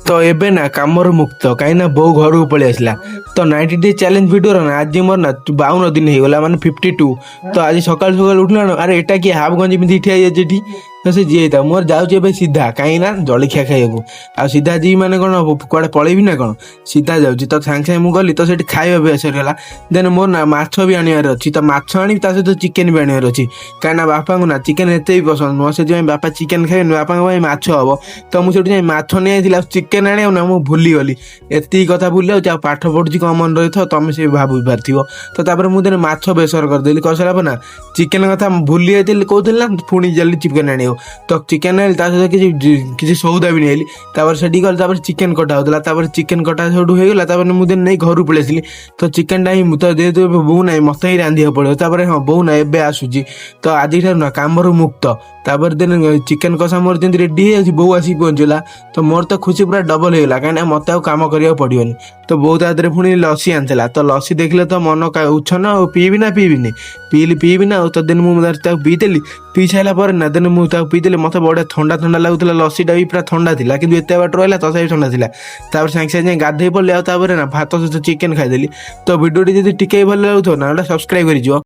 ତ ଏବେ ନା କାମରୁ ମୁକ୍ତ କାହିଁକିନା ବୋଉ ଘରକୁ ପଳେଇ ଆସିଲା। ତ 90 ଡେ ଚ୍ୟାଲେଞ୍ଜ ଭିଡ଼ିଓର ନା ଆଜି ମୋର ନା 52 ଦିନ ହେଇଗଲା, ମାନେ 52। ତ ଆଜି ସକାଳୁ ସକାଳୁ ଉଠିଲା ନା, ଆରେ ଏଟା କିଏ ହାଫ୍ ଗଞ୍ଜି ପିନ୍ଧି ଠିଆ ହେଇଯାଇଛି ଏଠି। ତ ସେ ଯିଏ ହେଇଥାଉ ମୋର ଯାଉଛି ଏବେ ସିଧା, କାହିଁକି ନା ଜଳଖିଆ ଖାଇବାକୁ। ଆଉ ସିଧା ଯିବି ମାନେ କ'ଣ କୁଆଡ଼େ ପଳେଇବି ନା କ'ଣ, ସିଧା ଯାଉଛି। ତ ସାଙ୍ଗେ ସାଙ୍ଗେ ମୁଁ ଗଲି, ତ ସେଠି ଖାଇବା ପିଇବା ସରିଗଲା। ଦେନ୍ ମୋର ନା ମାଛ ବି ଆଣିବାର ଅଛି, ତ ମାଛ ଆଣିବି, ତା ସହିତ ଚିକେନ୍ ବି ଆଣିବାର ଅଛି। କାହିଁକିନା ବାପାଙ୍କୁ ନା ଚିକେନ୍ ଏତେ ବି ପସନ୍ଦ ନୁହଁ, ସେଥିପାଇଁ ବାପା ଚିକେନ୍ ଖାଇବେନି, ବାପାଙ୍କ ପାଇଁ ମାଛ ହବ। ତ ମୁଁ ସେଠି ଯାଇ ମାଛ ନେଇ ଆସିଥିଲି, ଆଉ ଚିକେନ୍ ଆଣିବାକୁ ନା ମୁଁ ଭୁଲିଗଲି। ଏତିକି କଥା ଭୁଲି ଯାଉଛି, ଆଉ ପାଠ ପଢ଼ୁଛି କ'ଣ ମନେ ରହିଥିବ, ତମେ ସେ ଭାବି ପାରିଥିବ। ତ ତାପରେ ମୁଁ ଦିନେ ମାଛ ବେସର କରିଦେଲି, କରିସାରିଲା ପରେ ନା ଚିକେନ୍ କଥା ଭୁଲି ଯାଇଥିଲି, କହୁଥିଲି ନା ପୁଣି ଗଲି ଚିକେନ୍ ଆଣିବାକୁ। ତ ଚିକେନ୍ ଆଣିଲି, ତା ସହିତ କିଛି ସଉଦା ବି ନେଇଲି। ତାପରେ ସେଠି ଗଲି, ତାପରେ ଚିକେନ୍ କଟା ହେଉଥିଲା, ତାପରେ ଚିକେନ୍ କଟା ସେଠୁ ହେଇଗଲା। ତାପରେ ମୁଁ ଦିନ ନେଇ ଘରକୁ ପଳେଇ ଆସିଲି। ତ ଚିକେନ୍ଟା ହିଁ ତ ଯେହେତୁ ଏବେ ବୋଉ ନାହିଁ, ମୋତେ ହିଁ ରାନ୍ଧିବାକୁ ପଡ଼ିବ। ତାପରେ ହଁ ବୋଉ ନାହିଁ ଏବେ ଆସୁଛି, ତ ଆଜିଠାରୁ ନା କାମରୁ ମୁକ୍ତ। ତାପରେ ଦିନ ଚିକେନ୍ କଷା ମୋର ଯେମିତି ରେଡ଼ି ହେଇଯାଉଛି, ବୋଉ ଆସିକି ପହଞ୍ଚିଲା। ତ ମୋର ତ ଖୁସି ପୁରା ଡବଲ ହେଇଗଲା, କାହିଁକିନା ମୋତେ ଆଉ କାମ କରିବାକୁ ପଡ଼ିବନି। ତ ବୋଉ ତା ଦେହରେ ପୁଣି ଲସି ଆଣିଥିଲା, ତ ଲସି ଦେଖିଲେ ତ ମନ ଉଚ୍ଛନ୍ନ, ଆଉ ପିଇବି ନା ପିଇବିନି, ପିଇବି ନା। ଆଉ ତ ଦିନ ମୁଁ ତାକୁ ପିଇଦେଲି। ପିଇ ସାରିଲା ପରେ ନା ଦିନ ମୁଁ ତାକୁ ପିଇଦେଲି, ମୋତେ ବଢ଼ିଆ ଥଣ୍ଡା ଥଣ୍ଡା ଲାଗୁଥିଲା, ଲସିଟା ବି ପୁରା ଥଣ୍ଡା ଥିଲା, କିନ୍ତୁ ଏତେ ବାଟ ରହିଲା ତଥାପି ଥଣ୍ଡା ଥିଲା। ତାପରେ ସାଙ୍ଗେ ସାଙ୍ଗେ ଯାଇ ଗାଧୋଇ ପଡ଼ିଲି, ଆଉ ତାପରେ ନା ଭାତ ସହିତ ଚିକେନ୍ ଖାଇଦେଲି। ତ ଭିଡ଼ିଓଟି ଯଦି ଟିକେ ଭଲ ଲାଗୁଥିବ ନା, ସବସ୍କ୍ରାଇବ୍ କରିଯିବ।